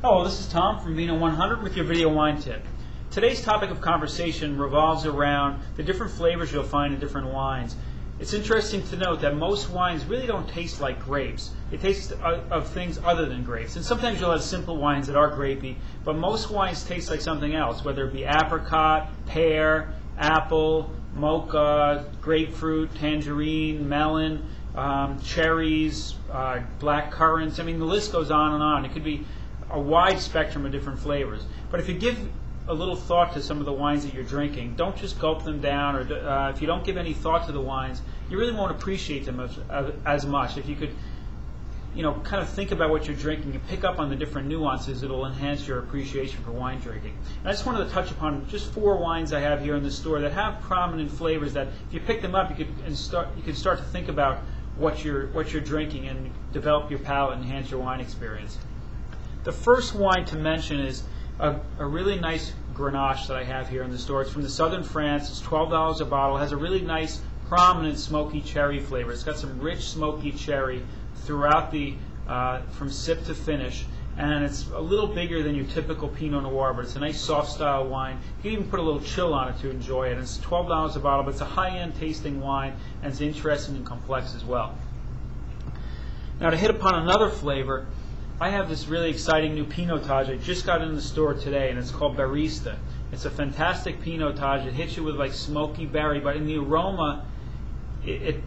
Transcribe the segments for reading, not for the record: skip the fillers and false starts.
Hello, this is Tom from Vino 100 with your video wine tip. Today's topic of conversation revolves around the different flavors you'll find in different wines. It's interesting to note that most wines really don't taste like grapes. They taste of things other than grapes. And sometimes you'll have simple wines that are grapey, but most wines taste like something else, whether it be apricot, pear, apple, mocha, grapefruit, tangerine, melon, cherries, black currants. I mean, the list goes on and on. It could be a wide spectrum of different flavors. But if you give a little thought to some of the wines that you're drinking, don't just gulp them down, or if you don't give any thought to the wines, you really won't appreciate them as much. If you could, kind of think about what you're drinking and pick up on the different nuances, it'll enhance your appreciation for wine drinking. And I just wanted to touch upon just 4 wines I have here in the store that have prominent flavors that, if you pick them up, you could start to think about what you're drinking and develop your palate and enhance your wine experience. The first wine to mention is a really nice Grenache that I have here in the store. It's from the southern France. It's $12 a bottle. It has a really nice, prominent smoky cherry flavor. It's got some rich smoky cherry throughout from sip to finish, and it's a little bigger than your typical Pinot Noir, but it's a nice soft style wine. You can even put a little chill on it to enjoy it. And it's $12 a bottle, but it's a high-end tasting wine, and it's interesting and complex as well. Now, to hit upon another flavor, I have this really exciting new Pinotage. I just got in the store today, and it's called Barista. It's a fantastic Pinotage. It hits you with like smoky berry, but in the aroma, it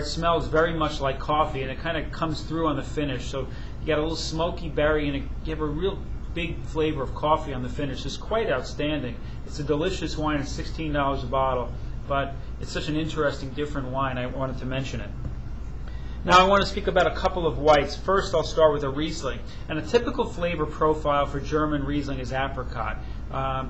smells very much like coffee, and it kind of comes through on the finish. So you got a little smoky berry, and you have a real big flavor of coffee on the finish. It's quite outstanding. It's a delicious wine. It's $16 a bottle, but it's such an interesting, different wine. I wanted to mention it. Now I want to speak about a couple of whites. First, I'll start with a Riesling. And a typical flavor profile for German Riesling is apricot. A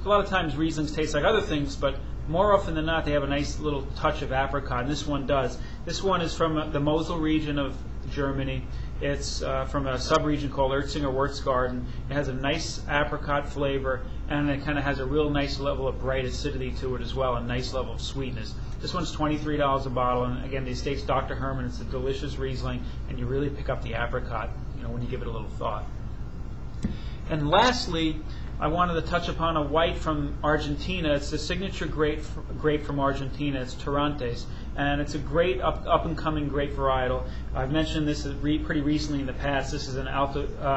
lot of times Rieslings taste like other things, but more often than not they have a nice little touch of apricot, and this one does. This one is from the Mosel region of Germany. It's from a sub-region called Erzinger Würzgarten. It has a nice apricot flavor, and it kind of has a real nice level of bright acidity to it as well, a nice level of sweetness. This one's $23 a bottle, and again, the estate's Dr. Hermann. It's a delicious Riesling, and you really pick up the apricot, when you give it a little thought. And lastly, I wanted to touch upon a white from Argentina. It's the signature grape from Argentina. It's Torrontés, and it's a great up-and-coming grape varietal. I've mentioned this pretty recently in the past. This is an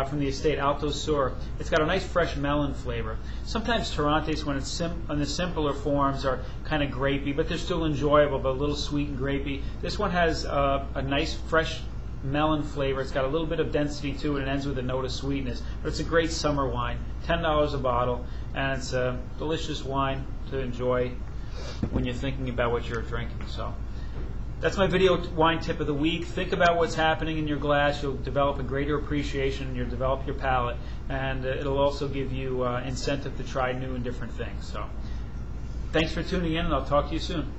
from the estate Alto Sur. It's got a nice fresh melon flavor. Sometimes Torrontés, when it's in the simpler forms, are kind of grapey, but they're still enjoyable, but a little sweet and grapey. This one has a nice fresh melon flavor. It's got a little bit of density to it, and ends with a note of sweetness. But it's a great summer wine, $10 a bottle, and it's a delicious wine to enjoy when you're thinking about what you're drinking. So that's my video wine tip of the week. Think about what's happening in your glass. You'll develop a greater appreciation. You'll develop your palate, and it'll also give you incentive to try new and different things. So thanks for tuning in, and I'll talk to you soon.